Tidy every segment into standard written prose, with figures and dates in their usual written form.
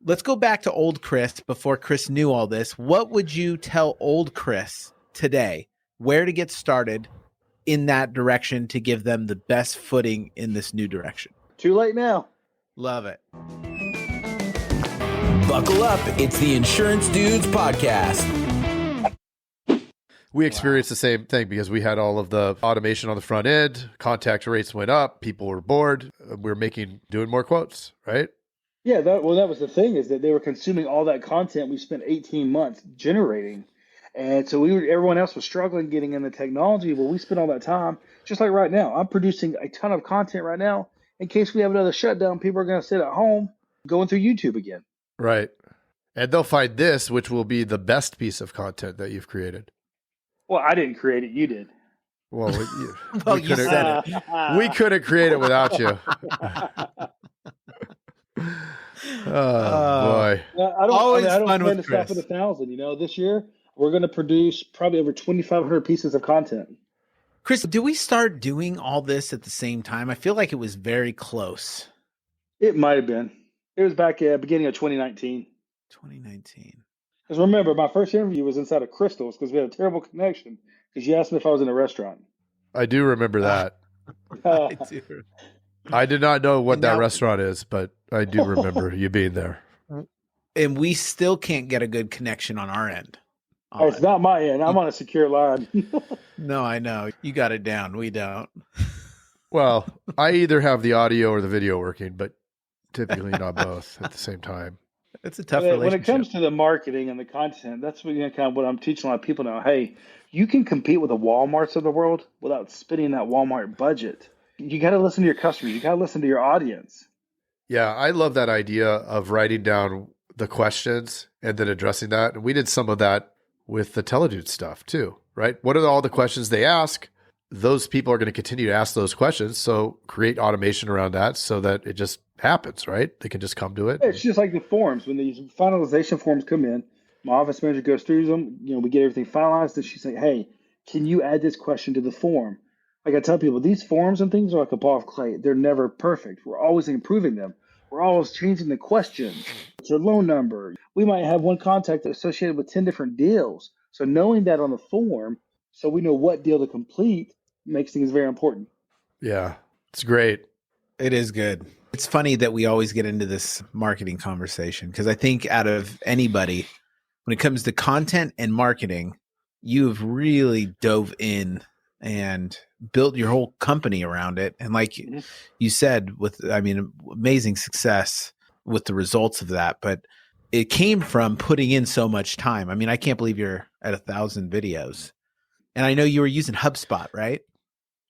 let's go back to old Chris before Chris knew all this. What would you tell old Chris today, where to get started in that direction to give them the best footing in this new direction? Too late now. Love it. Buckle up. It's the Insurance Dudes podcast. We experienced the same thing because we had all of the automation on the front end. Contact rates went up. People were bored. We were doing more quotes, right? Yeah, that was the thing, is that they were consuming all that content we spent 18 months generating. And so everyone else was struggling getting in the technology. Well, we spent all that time, just like right now. I'm producing a ton of content right now. In case we have another shutdown, people are going to sit at home going through YouTube again. Right. And they'll find this, which will be the best piece of content that you've created. Well, I didn't create it. You did. Well, you said it. We couldn't create it without you. Boy. I don't plan to stop at 1,000. This year we're going to produce probably over 2,500 pieces of content. Chris, do we start doing all this at the same time? I feel like it was very close. It might have been. It was back at beginning of 2019. 2019. Because remember, my first interview was inside of Crystal's because we had a terrible connection because you asked me if I was in a restaurant. I do remember that. I do. I did not know what that restaurant is, but I do remember you being there. And we still can't get a good connection on our end. It's not my end. I'm on a secure line. No, I know. You got it down. We don't. Well, I either have the audio or the video working, but typically not both at the same time. It's a tough relationship. When it comes to the marketing and the content, that's what, kind of what I'm teaching a lot of people now. Hey, you can compete with the Walmarts of the world without spending that Walmart budget. You got to listen to your customers. You got to listen to your audience. Yeah, I love that idea of writing down the questions and then addressing that. And we did some of that with the Teledude stuff too, right? What are all the questions they ask? Those people are going to continue to ask those questions. So create automation around that so that it just happens, right? They can just come to it. It's just like the forms. When these finalization forms come in, my office manager goes through them. We get everything finalized, and she's like, hey, can you add this question to the form? Like I tell people, these forms and things are like a ball of clay. They're never perfect. We're always improving them. We're always changing the questions. It's your loan number. We might have one contact associated with 10 different deals. So knowing that on the form, so we know what deal to complete, makes things very important. Yeah, it's great. It is good. It's funny that we always get into this marketing conversation because I think out of anybody, when it comes to content and marketing, you've really dove in and built your whole company around it. And like you said, amazing success with the results of that. But it came from putting in so much time. I can't believe you're at 1,000 videos. And I know you were using HubSpot, right?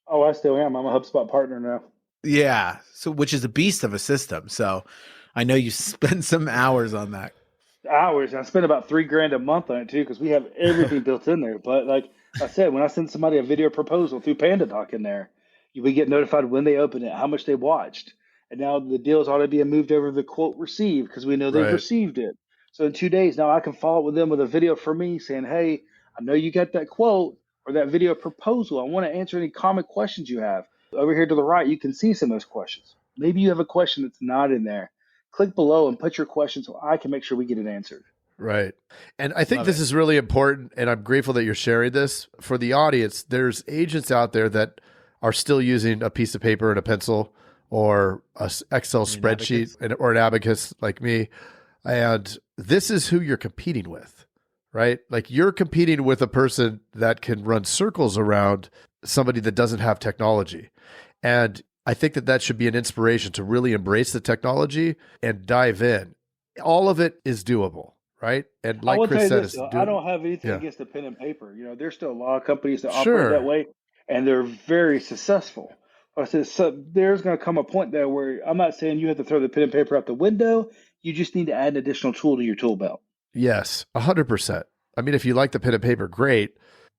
Oh, I still am. I'm a HubSpot partner now. Yeah. So, which is a beast of a system. So I know you spend some hours on that. Hours. I spend about $3,000 a month on it too, because we have everything built in there. But like I said, when I send somebody a video proposal through PandaDoc in there, we get notified when they open it, how much they watched. And now the deals ought to be moved over to the quote received because we know they've received it. So in 2 days, now I can follow up with them with a video for me saying, hey, I know you got that quote or that video proposal. I want to answer any common questions you have. Over here to the right, you can see some of those questions. Maybe you have a question that's not in there. Click below and put your question so I can make sure we get it answered. Right. And I think this is really important, and I'm grateful that you're sharing this. For the audience, there's agents out there that are still using a piece of paper and a pencil or an Excel spreadsheet or an abacus like me. And this is who you're competing with, right? Like you're competing with a person that can run circles around somebody that doesn't have technology. And I think that should be an inspiration to really embrace the technology and dive in. All of it is doable, right? And like Chris said, I don't have anything against the pen and paper. There's still a lot of companies that operate that way, and they're very successful. I said, so there's going to come a point there where I'm not saying you have to throw the pen and paper out the window. You just need to add an additional tool to your tool belt. Yes, 100%. If you like the pen and paper, great.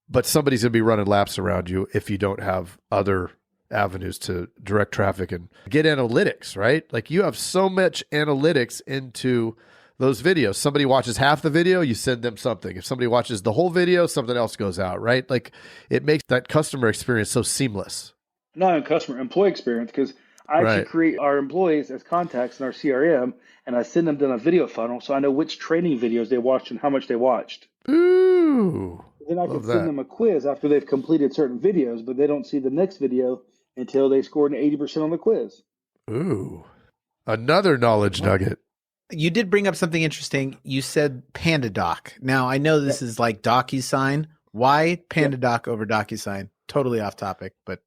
But somebody's going to be running laps around you if you don't have other avenues to direct traffic and get analytics, right? Like you have so much analytics into those videos. Somebody watches half the video, you send them something. If somebody watches the whole video, something else goes out, right? Like it makes that customer experience so seamless. Not in customer, employee experience, because I actually Right. create our employees as contacts in our CRM, and I send them down a video funnel so I know which training videos they watched and how much they watched. Ooh. Then I can Love send that. them a quiz after they've completed certain videos, but they don't see the next video until they scored an 80% on the quiz. Ooh. Another knowledge nugget. You did bring up something interesting. You said PandaDoc. Now, I know this is like DocuSign. Why PandaDoc over DocuSign? Totally off topic, but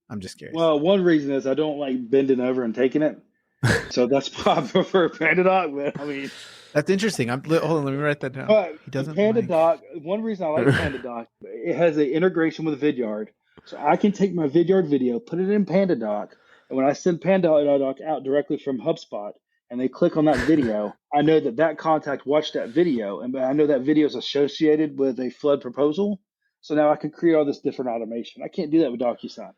I'm just curious. Well, one reason is I don't like bending over and taking it. So that's why I prefer PandaDoc. But I mean, that's interesting. Hold on, let me write that down. but He doesn't PandaDoc, one reason I like PandaDoc, it has an integration with Vidyard. So I can take my Vidyard video, put it in PandaDoc, and when I send PandaDoc out directly from HubSpot and they click on that video, I know that contact watched that video, and I know that video is associated with a flood proposal. So now I can create all this different automation. I can't do that with DocuSign.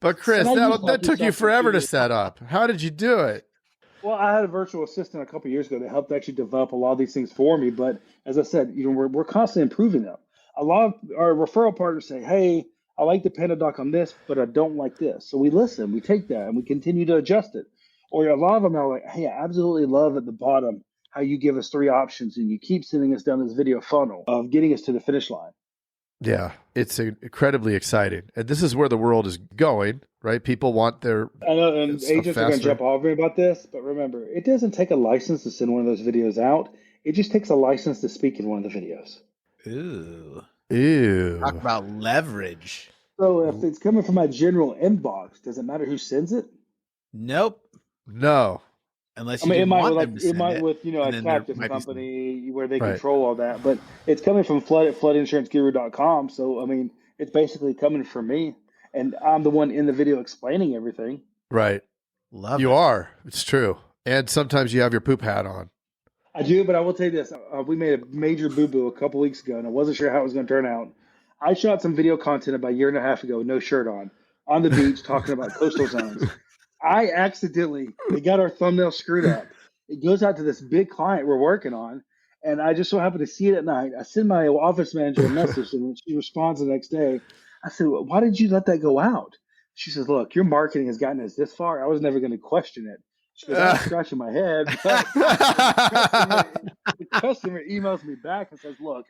But Chris, that took you forever to set up. How did you do it? Well, I had a virtual assistant a couple of years ago that helped actually develop a lot of these things for me. But as I said, we're constantly improving them. A lot of our referral partners say, "Hey, I like the PandaDoc on this, but I don't like this." So we listen, we take that, and we continue to adjust it. Or a lot of them are like, "Hey, I absolutely love at the bottom how you give us 3 options and you keep sending us down this video funnel of getting us to the finish line." Yeah, it's incredibly exciting. And this is where the world is going, right? People want their I know, and agents are going to jump off me about this, but remember, it doesn't take a license to send one of those videos out. It just takes a license to speak in one of the videos. Ooh. Talk about leverage. So if it's coming from my general inbox, does it matter who sends it? Nope. No. Unless you didn't want them to send it. With a then there captive might be company where they control all that, but it's coming from Flood at floodinsuranceguru.com. So I mean, it's basically coming from me, and I'm the one in the video explaining everything. Right. Love you it. are. It's true. And sometimes you have your poop hat on. I do, but I will tell you this: we made a major boo-boo a couple weeks ago, and I wasn't sure how it was going to turn out. I shot some video content about a year and a half ago, no shirt on the beach, talking about coastal zones. I accidentally, they got our thumbnail screwed up. It goes out to this big client we're working on, and I just so happened to see it at night. I send my office manager a message, and she responds the next day. I said, "Well, why did you let that go out?" She says, "Look, your marketing has gotten us this far. I was never going to question it." She goes, "I'm scratching my head." But the customer emails me back and says, "Look,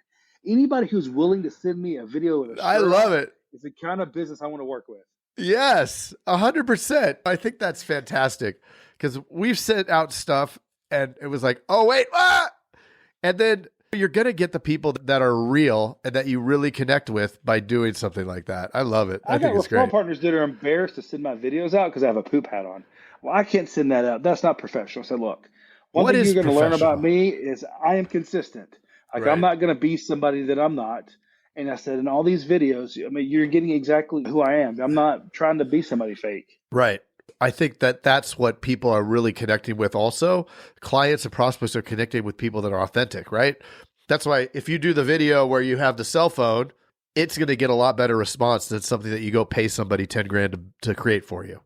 anybody who's willing to send me a video with a shirt I love it. is the kind of business I want to work with." Yes, 100%. I think that's fantastic because we've sent out stuff and it was like, oh, wait, and then you're going to get the people that are real and that you really connect with by doing something like that. I love it. I think it's great. I've got referral partners that are embarrassed to send my videos out because I have a poop hat on. Well, I can't send that out. That's not professional. I said, look, one thing you're going to learn about me is I am consistent. Like, I'm not going to be somebody that I'm not. And I said, in all these videos, I mean, you're getting exactly who I am. I'm not trying to be somebody fake. Right. I think that's what people are really connecting with also. Clients and prospects are connecting with people that are authentic, right? That's why if you do the video where you have the cell phone, it's going to get a lot better response than something that you go pay somebody 10 grand to create for you.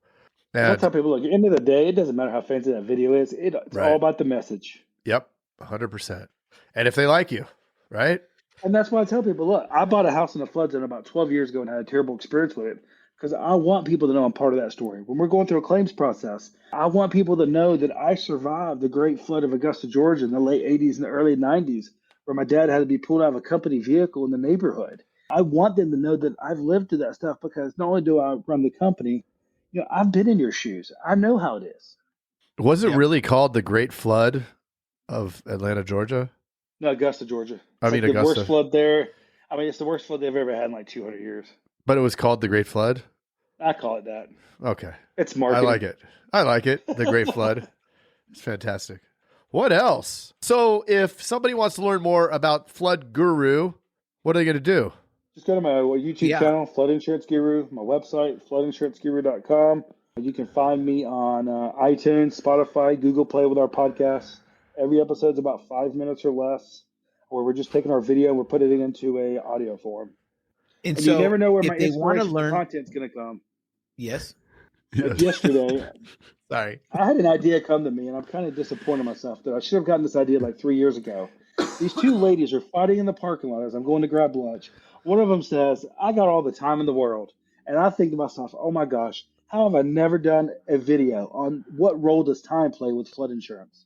And I tell people, look, at the end of the day, it doesn't matter how fancy that video is. It's all about the message. Yep, 100%. And if they like you, right? And that's why I tell people, look, I bought a house in a flood zone about 12 years ago and had a terrible experience with it because I want people to know I'm part of that story. When we're going through a claims process, I want people to know that I survived the great flood of Augusta, Georgia in the late 80s and the early 90s, where my dad had to be pulled out of a company vehicle in the neighborhood. I want them to know that I've lived through that stuff because not only do I run the company, I've been in your shoes. I know how it is. Was it really called the Great Flood of Atlanta, Georgia? No, Augusta, Georgia. It's the worst flood there. I mean, it's the worst flood they've ever had in like 200 years. But it was called the Great Flood? I call it that. Okay. It's marketing. I like it. The Great Flood. It's fantastic. What else? So if somebody wants to learn more about Flood Guru, what are they going to do? Just go to my YouTube channel, Flood Insurance Guru, my website, floodinsuranceguru.com. You can find me on iTunes, Spotify, Google Play with our podcast. Every episode's about 5 minutes or less, where we're just taking our video and we're putting it into a audio form. And so you never know where my inspiration content's going to come. Yes. Like yesterday, sorry, I had an idea come to me, and I'm kind of disappointed in myself that I should have gotten this idea like 3 years ago. These two ladies are fighting in the parking lot as I'm going to grab lunch. One of them says, "I got all the time in the world." And I think to myself, oh my gosh, How have I never done a video on what role does time play with flood insurance?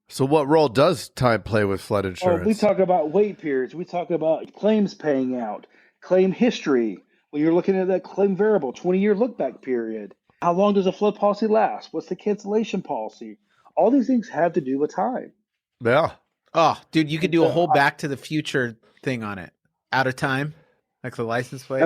So what role does time play with flood Oh, insurance? we talk about wait periods. We talk about claims paying out, claim history. When you're looking at that claim variable, 20-year look back period. How long does a flood policy last? What's the cancellation policy? All these things have to do with time. Yeah. Oh, dude, you could do a So whole Back to the Future thing on it. Out of time, like the license plate.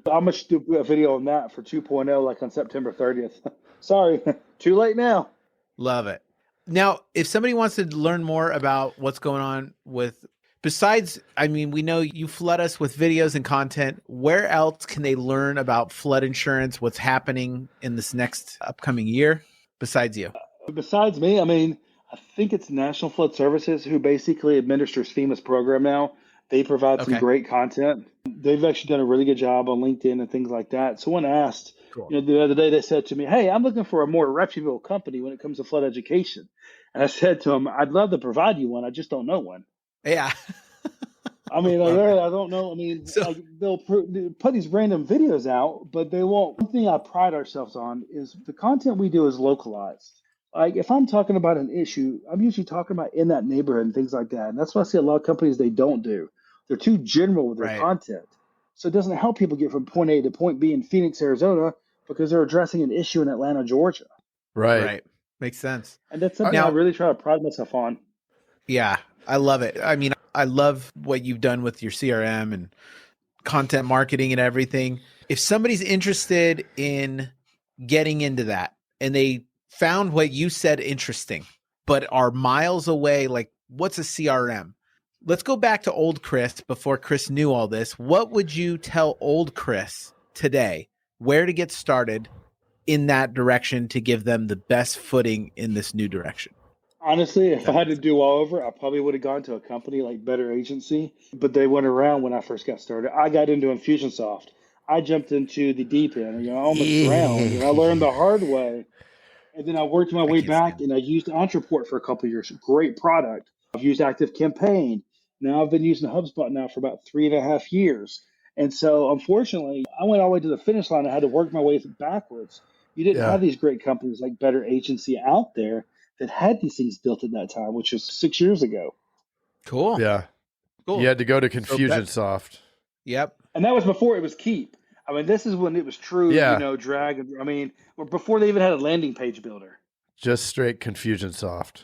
I'm going to do a video on that for 2.0, like on September 30th. Sorry, too late now. Love it. Now, if somebody wants to learn more about what's going on with, besides, I mean, we know you flood us with videos and content. Where else can they learn about flood insurance? What's happening in this next upcoming year besides you? Besides me, I mean, I think it's National Flood Services who basically administers FEMA's program now. They provide some great content. They've actually done a really good job on LinkedIn and things like that. Someone asked, the other day, they said to me, "Hey, I'm looking for a more reputable company when it comes to flood education." And I said to them, "I'd love to provide you one. I just don't know one." Yeah. I mean, I don't know. I mean, they'll put these random videos out, but they won't. One thing I pride ourselves on is the content we do is localized. Like if I'm talking about an issue, I'm usually talking about in that neighborhood and things like that. And that's what I see a lot of companies, they don't do. They're too general with their content. So it doesn't help people get from point A to point B in Phoenix, Arizona, because they're addressing an issue in Atlanta, Georgia. Right. Makes sense. And that's something I really try to pride myself on. Yeah, I love it. I mean, I love what you've done with your CRM and content marketing and everything. If somebody's interested in getting into that and they found what you said interesting, but are miles away, like what's a CRM? Let's go back to old Chris before Chris knew all this. What would you tell old Chris today, where to get started in that direction to give them the best footing in this new direction? Honestly, if I had to do all over, I probably would have gone to a company like Better Agency, but they went around when I first got started. I got into Infusionsoft. I jumped into the deep end, I almost drowned, and I learned the hard way. And then I worked my way back, and I used Entreport for a couple of years. Great product. I've used Active Campaign. Now I've been using HubSpot now for about 3.5 years. And so, unfortunately, I went all the way to the finish line. I had to work my way backwards. You didn't have these great companies like Better Agency out there that had these things built at that time, which was 6 years ago. Cool. Yeah. Cool. You had to go to Confusionsoft. Yep. And that was before it was Keep. I mean, this is when it was true, drag. I mean, before they even had a landing page builder. Just straight Confusionsoft.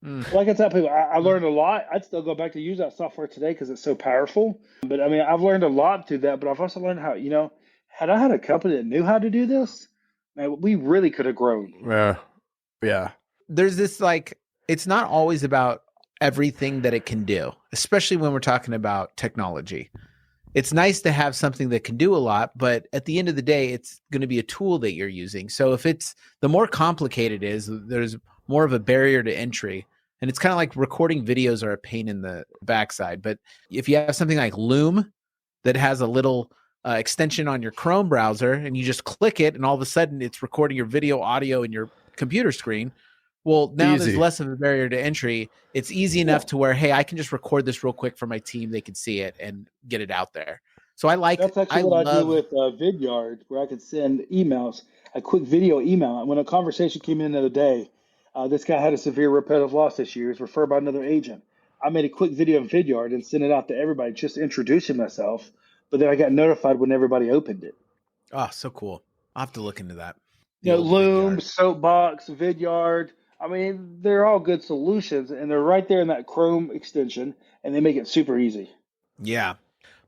Like I tell people, I learned a lot. I'd still go back to use that software today because it's so powerful. But I mean, I've learned a lot through that. But I've also learned how, had I had a company that knew how to do this, man, we really could have grown. Yeah. Yeah. There's this it's not always about everything that it can do, especially when we're talking about technology. It's nice to have something that can do a lot, but at the end of the day, it's going to be a tool that you're using. So if the more complicated it is, there's more of a barrier to entry. And it's kind of like recording videos are a pain in the backside. But if you have something like Loom that has a little extension on your Chrome browser and you just click it and all of a sudden it's recording your video, audio in your computer screen. Well, now there's less of a barrier to entry. It's easy enough to where, hey, I can just record this real quick for my team. They can see it and get it out there. So that's actually what I do with Vidyard, where I could send emails, a quick video email. And when a conversation came in the other day, this guy had a severe repetitive loss issue. He was referred by another agent. I made a quick video in Vidyard and sent it out to everybody, just introducing myself. But then I got notified when everybody opened it. Oh, so cool. I'll have to look into that. Loom, Vidyard. Soapbox, Vidyard. I mean, they're all good solutions, and they're right there in that Chrome extension, and they make it super easy. Yeah.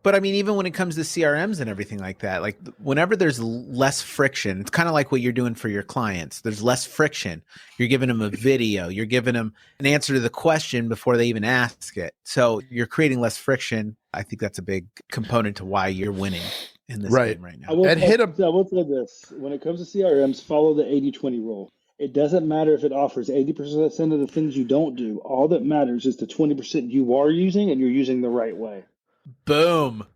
But I mean, even when it comes to CRMs and everything like that, like whenever there's less friction, it's kind of like what you're doing for your clients. There's less friction. You're giving them a video. You're giving them an answer to the question before they even ask it. So you're creating less friction. I think that's a big component to why you're winning in this game right now. I will say this. When it comes to CRMs, follow the 80-20 rule. It doesn't matter if it offers 80% of the things you don't do. All that matters is the 20% you are using and you're using the right way. Boom.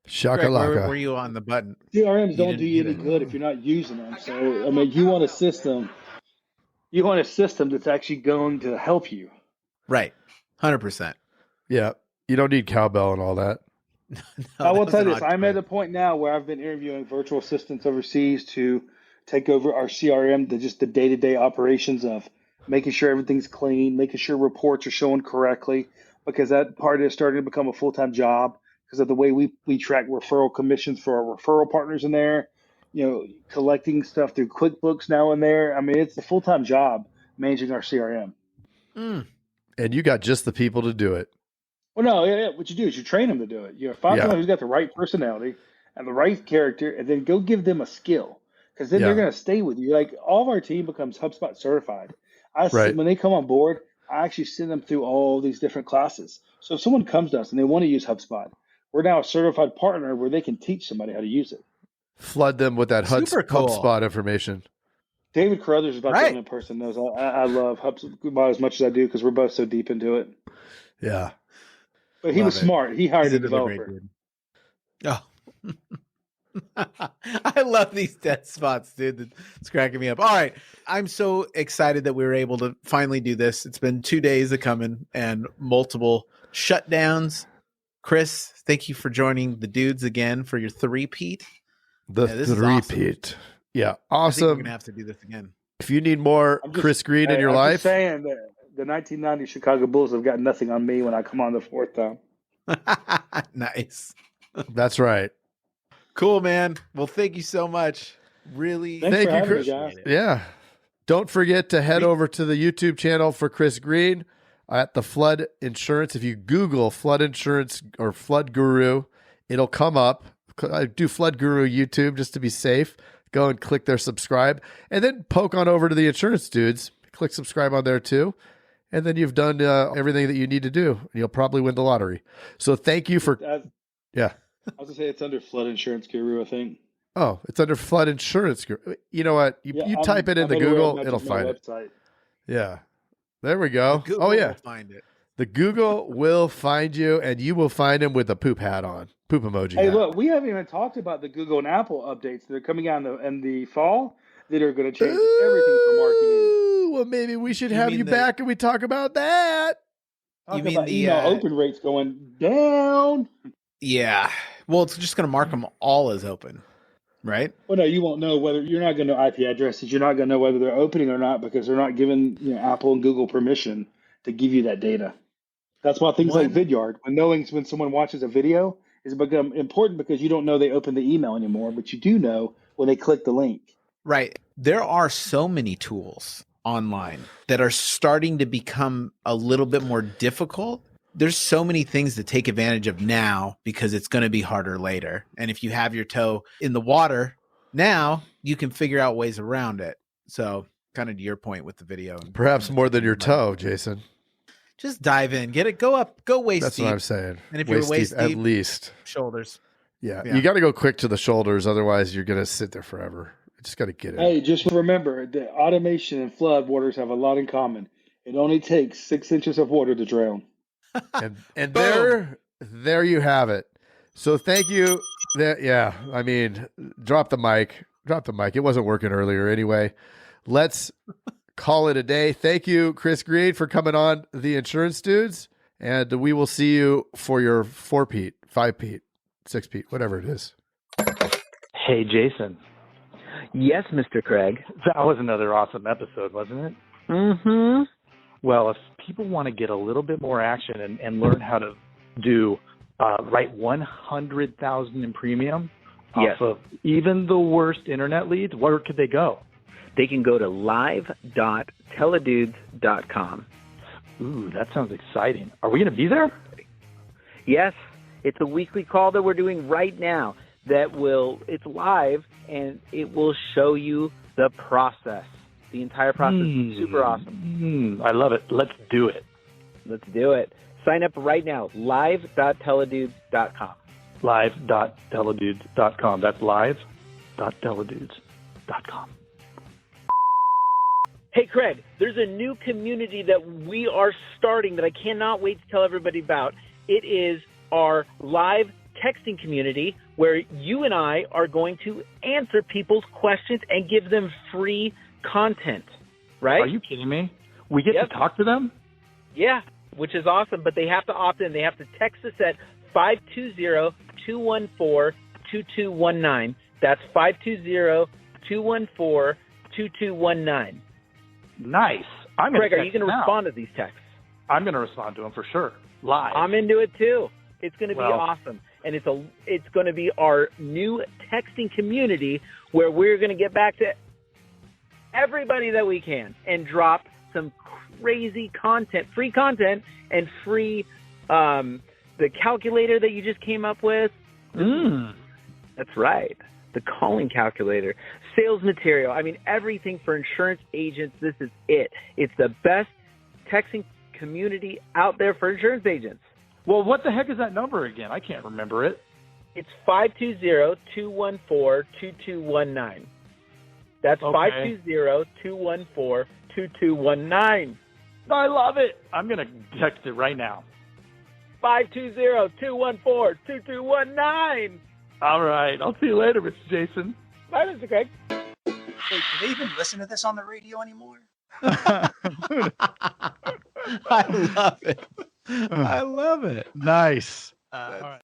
Shakalaka. Where were you on the button? CRMs don't do you any good if you're not using them. So, I mean, you want a system that's actually going to help you. Right. 100%. Yeah. You don't need cowbell and all that. I will tell you this. I'm at a point now where I've been interviewing virtual assistants overseas to take over our CRM, just the day-to-day operations of making sure everything's clean, making sure reports are showing correctly, because that part is starting to become a full-time job because of the way we track referral commissions for our referral partners in there, collecting stuff through QuickBooks now and there. I mean, it's a full-time job managing our CRM. And you got just the people to do it. Well, no, what you do is you train them to do it. Find someone who's got the right personality and the right character, and then go give them a skill, because then they're going to stay with you. Like, all of our team becomes HubSpot certified. When they come on board, I actually send them through all these different classes. So if someone comes to us and they want to use HubSpot, we're now a certified partner where they can teach somebody how to use it. Flood them with that HubSpot information. David Carruthers is about the only person knows. I love HubSpot as much as I do, because we're both so deep into it. Yeah. But he was smart. He hired a developer. Oh. I love these dead spots, dude. It's cracking me up. All right. I'm so excited that we were able to finally do this. It's been 2 days of coming and multiple shutdowns. Chris, thank you for joining the dudes again for your three-peat. This three-peat. Awesome. Yeah, awesome. I think we're going to have to do this again. If you need more Chris Greene in your life. Just saying that the 1990 Chicago Bulls have got nothing on me when I come on the fourth time. Nice. That's right. Cool, man. Well, thank you so much. Really. Thank you, Chris. Guys. Yeah. Don't forget to head over to the YouTube channel for Chris Greene at the Flood Insurance. If you Google Flood Insurance or Flood Guru, it'll come up. I do Flood Guru YouTube just to be safe. Go and click their subscribe, and then poke on over to the Insurance Dudes. Click subscribe on there too. And then you've done everything that you need to do, and you'll probably win the lottery. So thank you for... Yeah. I was going to say it's under Flood Insurance Guru, I think. Oh, it's under Flood Insurance Guru. You know what? You type it into Google, it'll find it. Website. Yeah. There we go. Google will find it. The Google will find you, and you will find him with a poop hat on. Poop emoji Hey, hat. look, we haven't even talked about the Google and Apple updates that are coming out in the fall that are going to change everything for marketing. Well, maybe we should have you back and we talk about that. Talk about the email open rates going down. Yeah. Well, it's just going to mark them all as open, right? Well, no, you won't know whether you're not going to know IP addresses. You're not going to know whether they're opening or not, because they're not giving Apple and Google permission to give you that data. That's why things like Vidyard, when someone watches a video, is become important, because you don't know they open the email anymore, but you do know when they click the link. Right. There are so many tools online that are starting to become a little bit more difficult. There's so many things to take advantage of now, because it's going to be harder later. And if you have your toe in the water now, you can figure out ways around it. So kind of to your point with the video. Perhaps more than your toe, Jason. Just dive in, get it, go up, go waist That's deep. What I'm saying. And if you're waist deep, at least shoulders. Yeah. You got to go quick to the shoulders. Otherwise you're going to sit there forever. You just got to get it. Hey, just remember that automation and flood waters have a lot in common. It only takes 6 inches of water to drown. And there you have it. So thank you. Yeah. I mean, drop the mic. It wasn't working earlier anyway. Let's call it a day. Thank you, Chris Greene, for coming on the Insurance Dudes. And we will see you for your 4-peat, 5-peat, 6-peat, whatever it is. Hey, Jason. Yes, Mr. Craig. That was another awesome episode, wasn't it? Mm-hmm. Well, if people want to get a little bit more action and learn how to write 100,000 in premium off of even the worst internet leads, where could they go? They can go to live.teledudes.com. Ooh, that sounds exciting. Are we going to be there? Yes. It's a weekly call that we're doing right now it's live, and it will show you the process. The entire process is super awesome. I love it. Let's do it. Let's do it. Sign up right now, live.teledudes.com. Live.teledudes.com. That's live.teledudes.com. Hey, Craig, there's a new community that we are starting that I cannot wait to tell everybody about. It is our live texting community where you and I are going to answer people's questions and give them free content, right? Are you kidding me? We get to talk to them? Yeah, which is awesome, but they have to opt in. They have to text us at 520-214-2219. That's 214-2219. Nice. Greg, are you going to respond to these texts? I'm going to respond to them for sure. Live. I'm into it too. It's going to be awesome. And it's going to be our new texting community where we're going to get back to everybody that we can and drop some crazy content, free content, and free the calculator that you just came up with. That's right. The calling calculator, sales material. I mean, everything for insurance agents. This is it. It's the best texting community out there for insurance agents. Well, what the heck is that number again? I can't remember it. It's 520-214-2219. That's 520-214-2219. I love it. I'm going to text it right now. 520-214-2219. All right. I'll see you later, Mr. Jason. Bye, Mr. Craig. Wait, do they even listen to this on the radio anymore? I love it. I love it. Nice. All right.